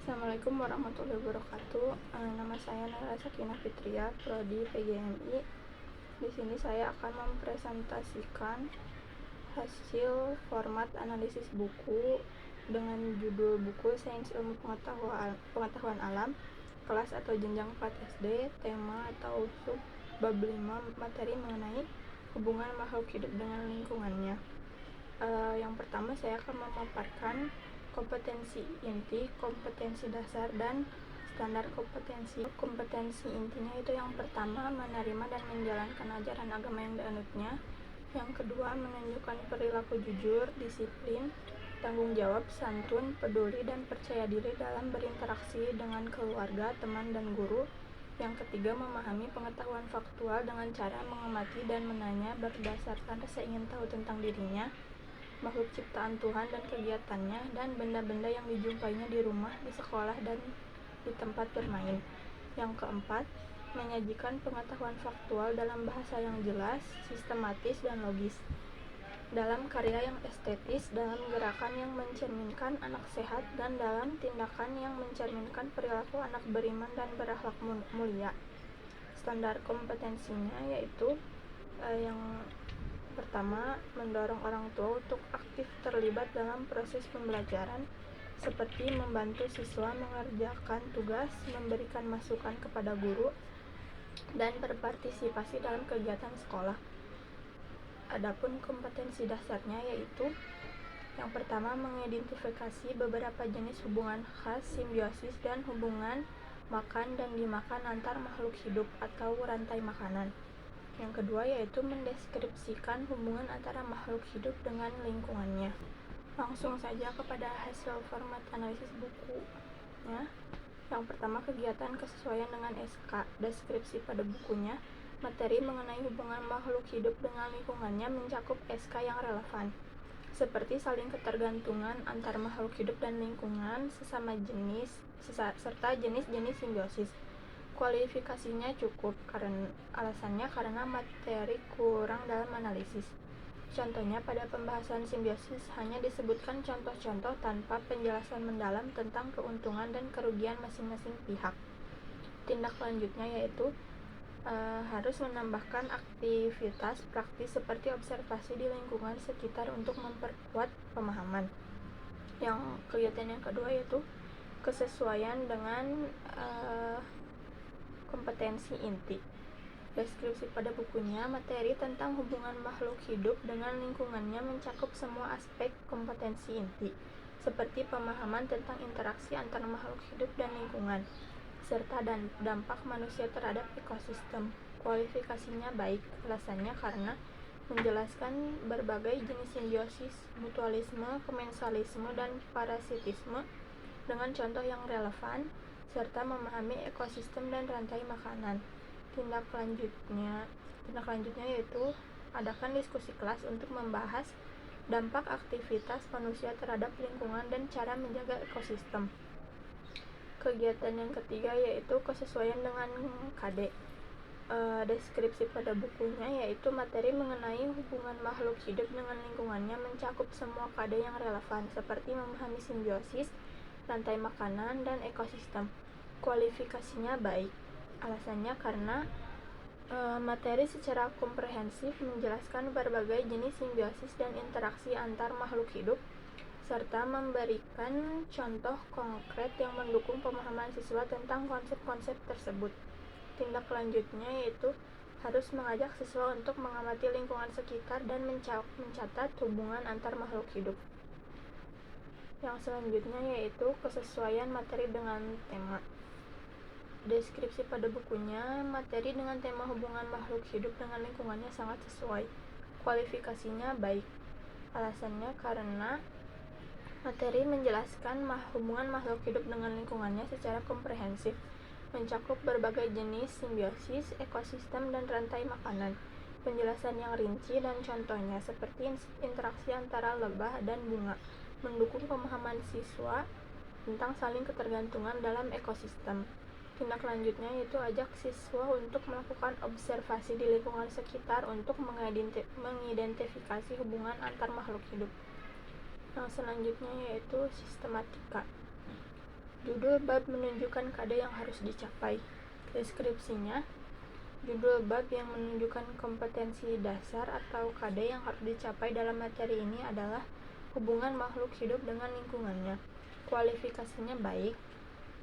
Assalamualaikum warahmatullahi wabarakatuh. Nama saya Nara Sakinah Fitria, Prodi PGMI. Di sini saya akan mempresentasikan hasil format analisis buku dengan judul buku Sains Ilmu Pengetahuan Alam, kelas atau jenjang 4 SD, tema atau sub bab 5, materi mengenai hubungan makhluk hidup dengan lingkungannya. Yang pertama saya akan memaparkan kompetensi inti, kompetensi dasar, dan standar kompetensi. Kompetensi intinya itu yang pertama menerima dan menjalankan ajaran agama yang dianutnya. Yang kedua menunjukkan perilaku jujur, disiplin, tanggung jawab, santun, peduli, dan percaya diri dalam berinteraksi dengan keluarga, teman, dan guru. Yang ketiga memahami pengetahuan faktual dengan cara mengamati dan menanya berdasarkan rasa ingin tahu tentang dirinya, makhluk ciptaan Tuhan dan kegiatannya, dan benda-benda yang dijumpainya di rumah, di sekolah, dan di tempat bermain. Yang keempat, menyajikan pengetahuan faktual dalam bahasa yang jelas, sistematis, dan logis, dalam karya yang estetis, dalam gerakan yang mencerminkan anak sehat, dan dalam tindakan yang mencerminkan perilaku anak beriman dan berakhlak mulia. Standar kompetensinya yaitu yang pertama, mendorong orang tua untuk aktif terlibat dalam proses pembelajaran, seperti membantu siswa mengerjakan tugas, memberikan masukan kepada guru, dan berpartisipasi dalam kegiatan sekolah. Adapun kompetensi dasarnya yaitu yang pertama, mengidentifikasi beberapa jenis hubungan khas, simbiosis, dan hubungan makan dan dimakan antar makhluk hidup atau rantai makanan. Yang kedua yaitu mendeskripsikan hubungan antara makhluk hidup dengan lingkungannya. Langsung saja kepada hasil format analisis bukunya. Yang pertama, kegiatan kesesuaian dengan SK. Deskripsi pada bukunya, materi mengenai hubungan makhluk hidup dengan lingkungannya mencakup SK yang relevan, seperti saling ketergantungan antar makhluk hidup dan lingkungan, sesama jenis, serta jenis-jenis simbiosis. Kualifikasinya cukup, alasannya karena materi kurang dalam analisis. Contohnya pada pembahasan simbiosis hanya disebutkan contoh-contoh tanpa penjelasan mendalam tentang keuntungan dan kerugian masing-masing pihak. Tindak lanjutnya yaitu harus menambahkan aktivitas praktis seperti observasi di lingkungan sekitar untuk memperkuat pemahaman. Yang kegiatan yang kedua yaitu kesesuaian dengan kompetensi inti. Deskripsi pada bukunya, materi tentang hubungan makhluk hidup dengan lingkungannya mencakup semua aspek kompetensi inti, seperti pemahaman tentang interaksi antara makhluk hidup dan lingkungan, serta dampak manusia terhadap ekosistem. Kualifikasinya baik, alasannya karena menjelaskan berbagai jenis simbiosis, mutualisme, komensalisme, dan parasitisme dengan contoh yang relevan, serta memahami ekosistem dan rantai makanan. Tindak lanjutnya yaitu adakan diskusi kelas untuk membahas dampak aktivitas manusia terhadap lingkungan dan cara menjaga ekosistem. Kegiatan yang ketiga yaitu kesesuaian dengan KD. Deskripsi pada bukunya yaitu materi mengenai hubungan makhluk hidup dengan lingkungannya mencakup semua KD yang relevan, seperti memahami simbiosis, rantai makanan, dan ekosistem. Kualifikasinya baik, alasannya karena materi secara komprehensif menjelaskan berbagai jenis simbiosis dan interaksi antar makhluk hidup, serta memberikan contoh konkret yang mendukung pemahaman siswa tentang konsep-konsep tersebut. Tindak lanjutnya yaitu harus mengajak siswa untuk mengamati lingkungan sekitar dan mencatat hubungan antar makhluk hidup. Yang selanjutnya yaitu kesesuaian materi dengan tema. Deskripsi pada bukunya, materi dengan tema hubungan makhluk hidup dengan lingkungannya sangat sesuai. Kualifikasinya baik, alasannya karena materi menjelaskan hubungan makhluk hidup dengan lingkungannya secara komprehensif, mencakup berbagai jenis simbiosis, ekosistem, dan rantai makanan. Penjelasan yang rinci dan contohnya seperti interaksi antara lebah dan bunga, mendukung pemahaman siswa tentang saling ketergantungan dalam ekosistem. Tindak lanjutnya yaitu ajak siswa untuk melakukan observasi di lingkungan sekitar untuk mengidentifikasi hubungan antar makhluk hidup. Yang selanjutnya yaitu sistematika. Judul bab menunjukkan KD yang harus dicapai. Deskripsinya, judul bab yang menunjukkan kompetensi dasar atau KD yang harus dicapai dalam materi ini adalah hubungan makhluk hidup dengan lingkungannya. Kualifikasinya baik.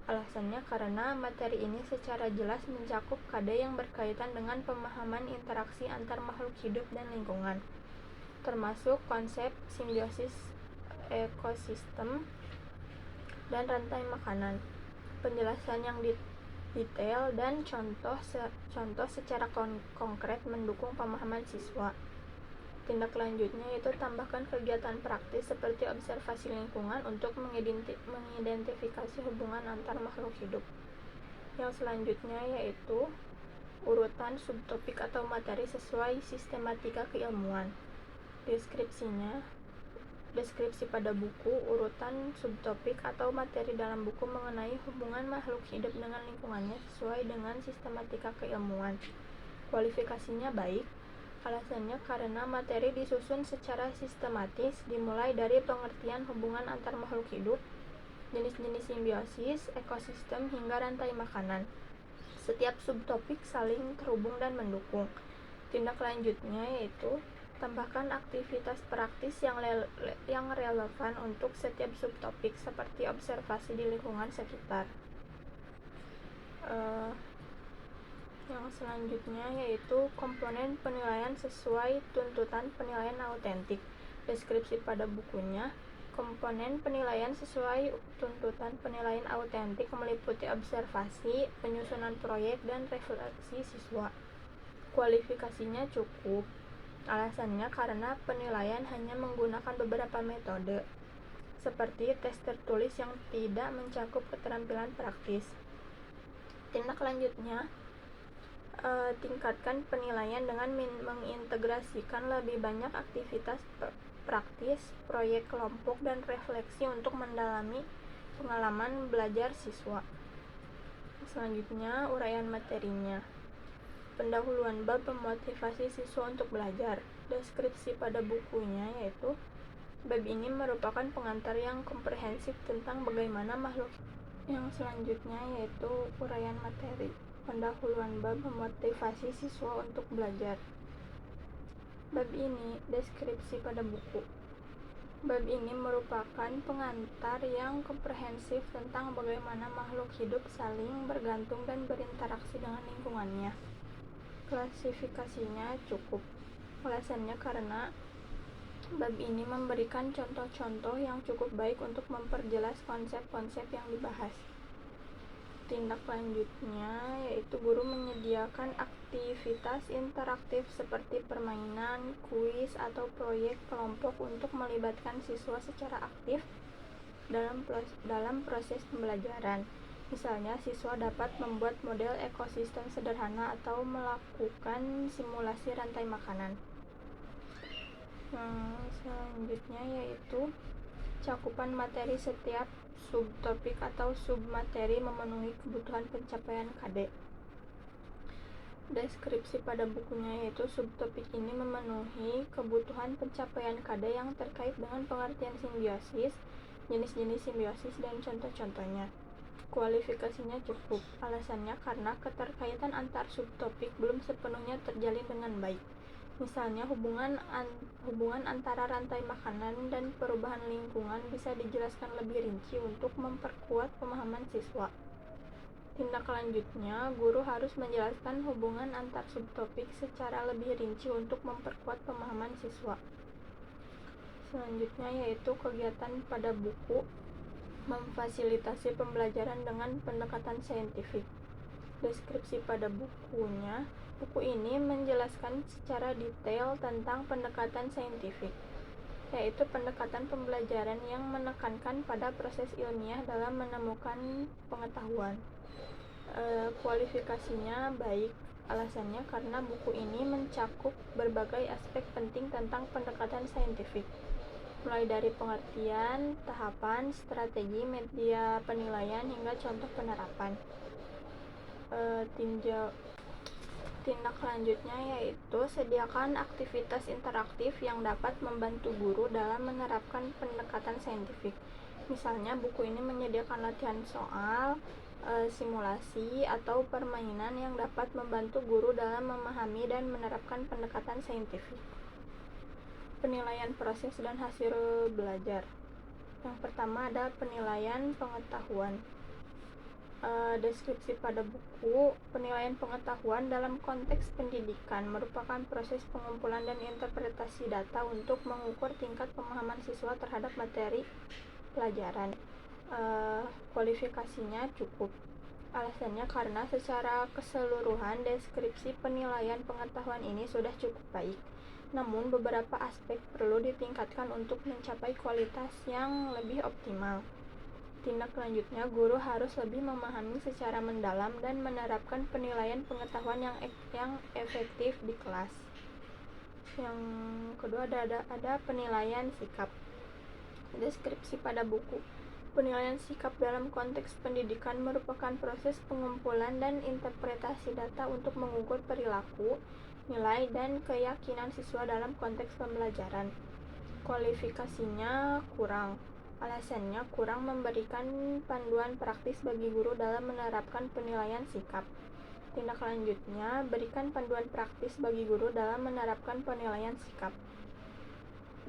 Alasannya karena materi ini secara jelas mencakup KD yang berkaitan dengan pemahaman interaksi antar makhluk hidup dan lingkungan, termasuk konsep simbiosis ekosistem dan rantai makanan. Penjelasan yang detail dan contoh secara konkret mendukung pemahaman siswa. Tindak lanjutnya yaitu tambahkan kegiatan praktis seperti observasi lingkungan untuk mengidentifikasi hubungan antar makhluk hidup. Yang selanjutnya yaitu urutan subtopik atau materi sesuai sistematika keilmuan. Deskripsinya, deskripsi pada buku, urutan subtopik atau materi dalam buku mengenai hubungan makhluk hidup dengan lingkungannya sesuai dengan sistematika keilmuan. Kualifikasinya baik. Alasannya karena materi disusun secara sistematis, dimulai dari pengertian hubungan antar makhluk hidup, jenis-jenis simbiosis, ekosistem, hingga rantai makanan. Setiap subtopik saling terhubung dan mendukung. Tindak lanjutnya yaitu tambahkan aktivitas praktis yang relevan untuk setiap subtopik seperti observasi di lingkungan sekitar. Yang selanjutnya yaitu komponen penilaian sesuai tuntutan penilaian autentik. Deskripsi pada bukunya, komponen penilaian sesuai tuntutan penilaian autentik meliputi observasi, penyusunan proyek, dan refleksi siswa. Kualifikasinya cukup. Alasannya karena penilaian hanya menggunakan beberapa metode, seperti tes tertulis yang tidak mencakup keterampilan praktis. Tindak lanjutnya, tingkatkan penilaian dengan mengintegrasikan lebih banyak aktivitas praktis, proyek kelompok, dan refleksi untuk mendalami pengalaman belajar siswa. Selanjutnya, uraian materinya. Pendahuluan bab memotivasi siswa untuk belajar. Deskripsi pada bukunya yaitu bab ini merupakan pengantar yang komprehensif tentang bagaimana makhluk. Yang selanjutnya yaitu uraian materi. Pendahuluan bab memotivasi siswa untuk belajar. Bab ini deskripsi pada buku. Bab ini merupakan pengantar yang komprehensif tentang bagaimana makhluk hidup saling bergantung dan berinteraksi dengan lingkungannya. Klasifikasinya cukup. Alasannya karena bab ini memberikan contoh-contoh yang cukup baik untuk memperjelas konsep-konsep yang dibahas. Tindak lanjutnya yaitu guru menyediakan aktivitas interaktif seperti permainan, kuis, atau proyek kelompok untuk melibatkan siswa secara aktif dalam proses pembelajaran. Misalnya, siswa dapat membuat model ekosistem sederhana atau melakukan simulasi rantai makanan. Selanjutnya yaitu cakupan materi. Setiap subtopik atau submateri memenuhi kebutuhan pencapaian KD. Deskripsi pada bukunya yaitu subtopik ini memenuhi kebutuhan pencapaian KD yang terkait dengan pengertian simbiosis, jenis-jenis simbiosis, dan contoh-contohnya. Kualifikasinya cukup. Alasannya karena keterkaitan antar subtopik belum sepenuhnya terjalin dengan baik. Misalnya, hubungan antara rantai makanan dan perubahan lingkungan bisa dijelaskan lebih rinci untuk memperkuat pemahaman siswa. Tindak lanjutnya, guru harus menjelaskan hubungan antar subtopik secara lebih rinci untuk memperkuat pemahaman siswa. Selanjutnya yaitu kegiatan pada buku, memfasilitasi pembelajaran dengan pendekatan saintifik. Deskripsi pada bukunya, buku ini menjelaskan secara detail tentang pendekatan saintifik, yaitu pendekatan pembelajaran yang menekankan pada proses ilmiah dalam menemukan pengetahuan. Kualifikasinya baik. Alasannya karena buku ini mencakup berbagai aspek penting tentang pendekatan saintifik, mulai dari pengertian, tahapan, strategi, media penilaian, hingga contoh penerapan. Tindak lanjutnya yaitu sediakan aktivitas interaktif yang dapat membantu guru dalam menerapkan pendekatan saintifik. Misalnya, buku ini menyediakan latihan soal, simulasi, atau permainan yang dapat membantu guru dalam memahami dan menerapkan pendekatan saintifik. Penilaian proses dan hasil belajar. Yang pertama ada penilaian pengetahuan. Deskripsi pada buku. Penilaian pengetahuan dalam konteks pendidikan merupakan proses pengumpulan dan interpretasi data untuk mengukur tingkat pemahaman siswa terhadap materi pelajaran. Kualifikasinya cukup. Alasannya karena secara keseluruhan deskripsi penilaian pengetahuan ini sudah cukup baik. Namun beberapa aspek perlu ditingkatkan untuk mencapai kualitas yang lebih optimal. Tindak lanjutnya, guru harus lebih memahami secara mendalam dan menerapkan penilaian pengetahuan yang efektif di kelas. Yang kedua ada penilaian sikap. Deskripsi pada buku. Penilaian sikap dalam konteks pendidikan merupakan proses pengumpulan dan interpretasi data untuk mengukur perilaku, nilai, dan keyakinan siswa dalam konteks pembelajaran. Kualifikasinya kurang. Alasannya kurang memberikan panduan praktis bagi guru dalam menerapkan penilaian sikap. Tindak lanjutnya, berikan panduan praktis bagi guru dalam menerapkan penilaian sikap.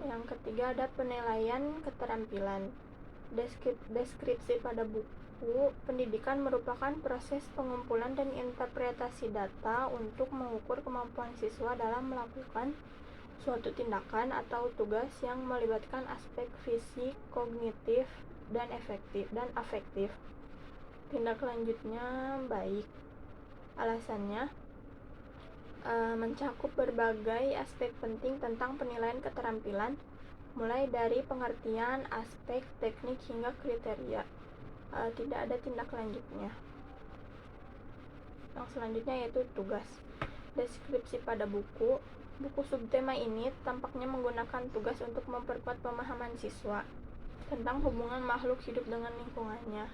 Yang ketiga ada penilaian keterampilan. Deskripsi pada buku pendidikan merupakan proses pengumpulan dan interpretasi data untuk mengukur kemampuan siswa dalam melakukan suatu tindakan atau tugas yang melibatkan aspek fisik, kognitif, dan afektif. Tindak lanjutnya baik. Alasannya mencakup berbagai aspek penting tentang penilaian keterampilan, mulai dari pengertian, aspek, teknik, hingga kriteria. Tidak ada tindak lanjutnya. Yang selanjutnya yaitu tugas. Deskripsi pada buku subtema ini tampaknya menggunakan tugas untuk memperkuat pemahaman siswa tentang hubungan makhluk hidup dengan lingkungannya.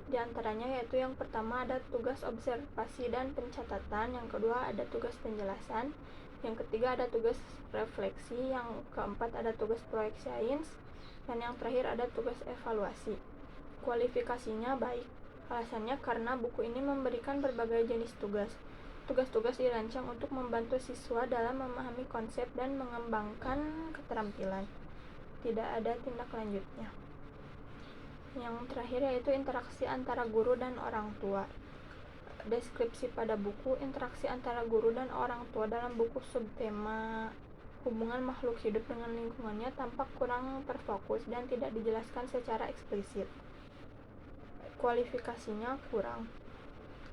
Di antaranya yaitu yang pertama ada tugas observasi dan pencatatan, yang kedua ada tugas penjelasan, yang ketiga ada tugas refleksi, yang keempat ada tugas proyek sains, dan yang terakhir ada tugas evaluasi. Kualifikasinya baik. Alasannya karena buku ini memberikan berbagai jenis tugas. Tugas-tugas dirancang untuk membantu siswa dalam memahami konsep dan mengembangkan keterampilan. Tidak ada tindak lanjutnya. Yang terakhir yaitu interaksi antara guru dan orang tua. Deskripsi pada buku interaksi antara guru dan orang tua dalam buku subtema hubungan makhluk hidup dengan lingkungannya tampak kurang terfokus dan tidak dijelaskan secara eksplisit. Kualifikasinya kurang.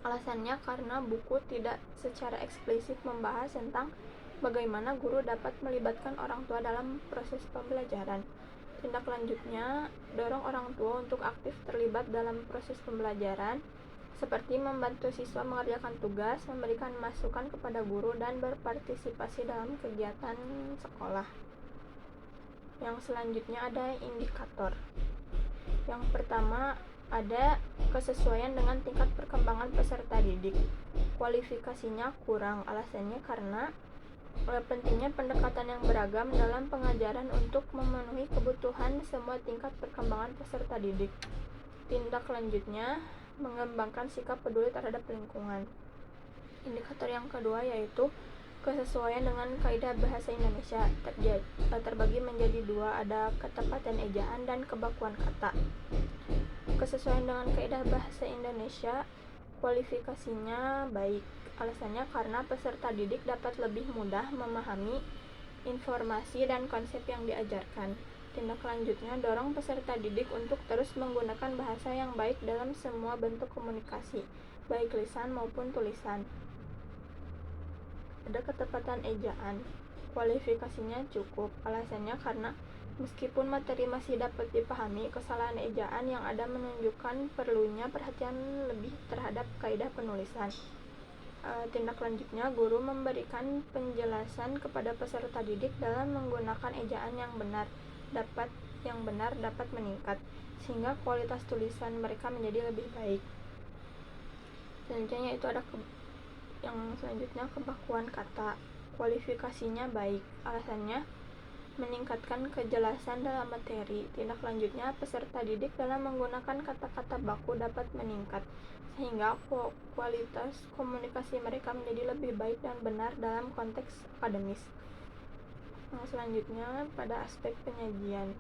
Alasannya karena buku tidak secara eksplisit membahas tentang bagaimana guru dapat melibatkan orang tua dalam proses pembelajaran. Tindak lanjutnya, dorong orang tua untuk aktif terlibat dalam proses pembelajaran, seperti membantu siswa mengerjakan tugas, memberikan masukan kepada guru, dan berpartisipasi dalam kegiatan sekolah. Yang selanjutnya ada indikator. Yang pertama ada kesesuaian dengan tingkat perkembangan peserta didik. Kualifikasinya kurang. Alasannya karena pentingnya pendekatan yang beragam dalam pengajaran untuk memenuhi kebutuhan semua tingkat perkembangan peserta didik. Tindak lanjutnya mengembangkan sikap peduli terhadap lingkungan. Indikator yang kedua yaitu kesesuaian dengan kaidah bahasa Indonesia, terbagi menjadi dua, ada ketepatan ejaan dan kebakuan kata. Kesesuaian dengan kaidah bahasa Indonesia, kualifikasinya baik. Alasannya karena peserta didik dapat lebih mudah memahami informasi dan konsep yang diajarkan. Tindak lanjutnya, dorong peserta didik untuk terus menggunakan bahasa yang baik dalam semua bentuk komunikasi, baik lisan maupun tulisan. Ada ketepatan ejaan. Kualifikasinya cukup. Alasannya karena meskipun materi masih dapat dipahami, kesalahan ejaan yang ada menunjukkan perlunya perhatian lebih terhadap kaidah penulisan. Tindak lanjutnya, guru memberikan penjelasan kepada peserta didik dalam menggunakan ejaan yang benar dapat meningkat, sehingga kualitas tulisan mereka menjadi lebih baik. Selanjutnya itu ada yang selanjutnya kebakuan kata. Kualifikasinya baik. Alasannya meningkatkan kejelasan dalam materi. Tindak lanjutnya, peserta didik dalam menggunakan kata-kata baku dapat meningkat, sehingga kualitas komunikasi mereka menjadi lebih baik dan benar dalam konteks akademis. Yang selanjutnya, pada aspek penyajian.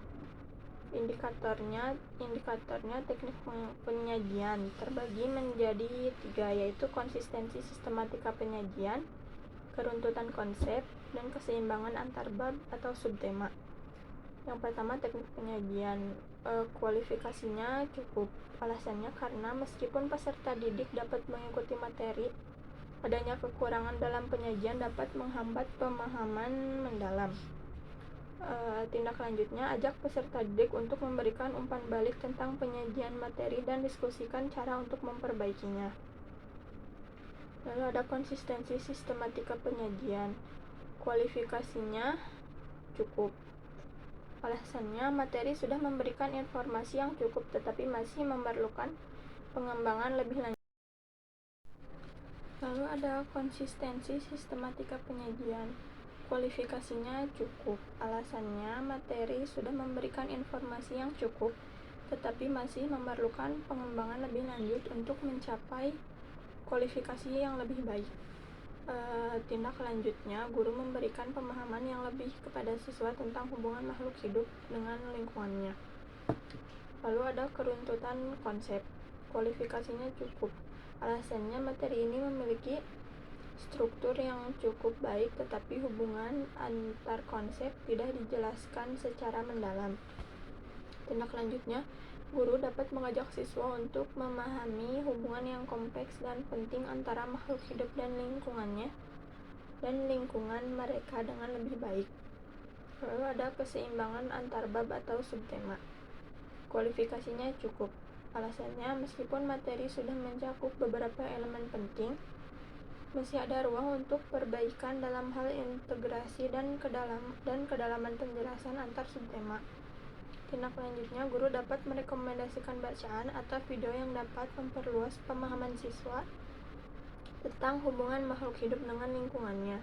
Indikatornya teknik penyajian terbagi menjadi 3, yaitu konsistensi sistematika penyajian, keruntutan konsep, dan keseimbangan antar bab atau subtema. Yang pertama, teknik penyajian. Kualifikasinya cukup. Alasannya karena meskipun peserta didik dapat mengikuti materi, adanya kekurangan dalam penyajian dapat menghambat pemahaman mendalam. Tindak lanjutnya, ajak peserta didik untuk memberikan umpan balik tentang penyajian materi dan diskusikan cara untuk memperbaikinya. Lalu ada konsistensi sistematika penyajian. Kualifikasinya cukup. Alasannya, materi sudah memberikan informasi yang cukup tetapi masih memerlukan pengembangan lebih lanjut. Lalu ada konsistensi sistematika penyajian. Kualifikasinya cukup. Alasannya, materi sudah memberikan informasi yang cukup tetapi masih memerlukan pengembangan lebih lanjut untuk mencapai kualifikasi yang lebih baik. Tindak lanjutnya, guru memberikan pemahaman yang lebih kepada siswa tentang hubungan makhluk hidup dengan lingkungannya. Lalu ada keruntutan konsep. Kualifikasinya cukup. Alasannya, materi ini memiliki struktur yang cukup baik tetapi hubungan antar konsep tidak dijelaskan secara mendalam. Tindak lanjutnya, guru dapat mengajak siswa untuk memahami hubungan yang kompleks dan penting antara makhluk hidup dan lingkungannya dan lingkungan mereka dengan lebih baik. Lalu ada keseimbangan antar bab atau subtema. Kualifikasinya cukup. Alasannya, meskipun materi sudah mencakup beberapa elemen penting, masih ada ruang untuk perbaikan dalam hal integrasi dan kedalaman penjelasan antar subtema. Tindak lanjutnya, guru dapat merekomendasikan bacaan atau video yang dapat memperluas pemahaman siswa tentang hubungan makhluk hidup dengan lingkungannya.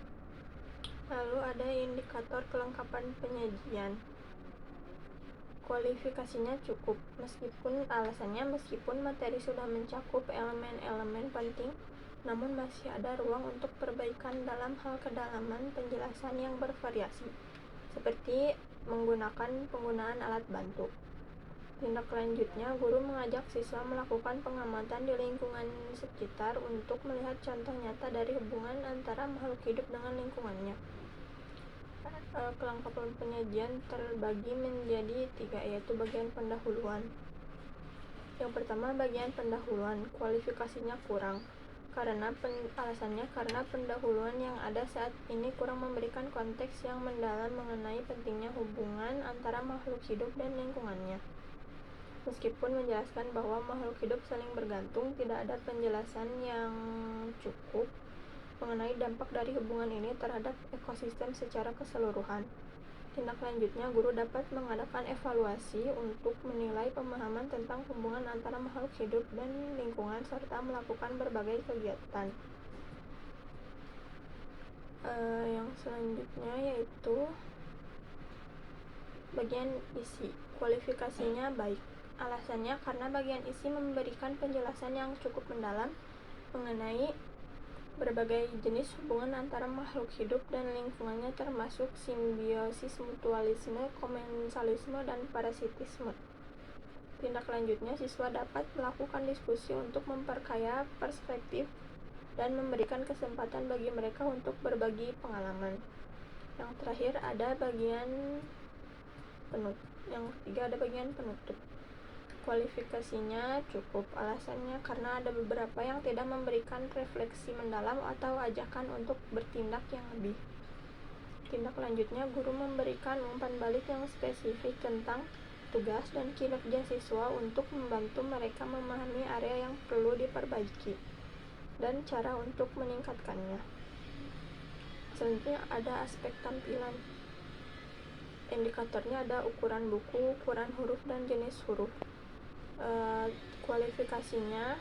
Lalu ada indikator kelengkapan penyajian. Kualifikasinya cukup. Meskipun materi sudah mencakup elemen-elemen penting, namun masih ada ruang untuk perbaikan dalam hal kedalaman penjelasan yang bervariasi, seperti penggunaan alat bantu. Tindak lanjutnya, guru mengajak siswa melakukan pengamatan di lingkungan sekitar untuk melihat contoh nyata dari hubungan antara makhluk hidup dengan lingkungannya. Kelengkapan penyajian terbagi menjadi 3, yaitu bagian pendahuluan. Yang pertama, bagian pendahuluan. Kualifikasinya kurang. Alasannya karena pendahuluan yang ada saat ini kurang memberikan konteks yang mendalam mengenai pentingnya hubungan antara makhluk hidup dan lingkungannya. Meskipun menjelaskan bahwa makhluk hidup saling bergantung, tidak ada penjelasan yang cukup mengenai dampak dari hubungan ini terhadap ekosistem secara keseluruhan. Tindak lanjutnya, guru dapat mengadakan evaluasi untuk menilai pemahaman tentang hubungan antara makhluk hidup dan lingkungan serta melakukan berbagai kegiatan. Yang selanjutnya yaitu bagian isi. Kualifikasinya baik. Alasannya karena bagian isi memberikan penjelasan yang cukup mendalam mengenai berbagai jenis hubungan antara makhluk hidup dan lingkungannya, termasuk simbiosis, mutualisme, komensalisme, dan parasitisme. Tindak lanjutnya, siswa dapat melakukan diskusi untuk memperkaya perspektif dan memberikan kesempatan bagi mereka untuk berbagi pengalaman. Yang terakhir ada bagian penutup. Yang ketiga ada bagian penutup. Kualifikasinya cukup. Alasannya karena ada beberapa yang tidak memberikan refleksi mendalam atau ajakan untuk bertindak yang lebih. Tindak lanjutnya, guru memberikan umpan balik yang spesifik tentang tugas dan kinerja siswa untuk membantu mereka memahami area yang perlu diperbaiki dan cara untuk meningkatkannya. Selanjutnya ada aspek tampilan. Indikatornya ada ukuran buku, ukuran huruf, dan jenis huruf. Kualifikasinya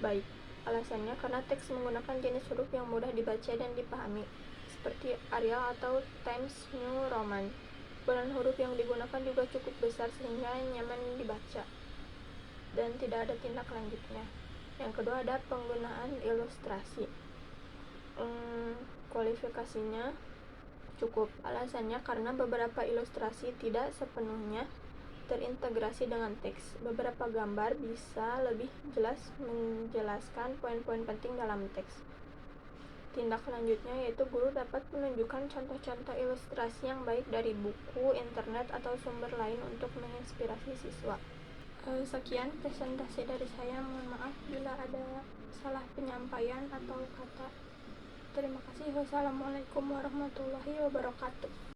baik. Alasannya karena teks menggunakan jenis huruf yang mudah dibaca dan dipahami, seperti Arial atau Times New Roman. ukuran huruf yang digunakan juga cukup besar sehingga nyaman dibaca dan tidak ada tindak lanjutnya. Yang kedua ada penggunaan ilustrasi. Kualifikasinya cukup. Alasannya karena beberapa ilustrasi tidak sepenuhnya terintegrasi dengan teks. Beberapa gambar bisa lebih jelas menjelaskan poin-poin penting dalam teks. Tindak lanjutnya yaitu guru dapat menunjukkan contoh-contoh ilustrasi yang baik dari buku, internet, atau sumber lain untuk menginspirasi siswa. Sekian presentasi dari saya. Mohon maaf bila ada salah penyampaian atau kata. Terima kasih. Wassalamualaikum warahmatullahi wabarakatuh.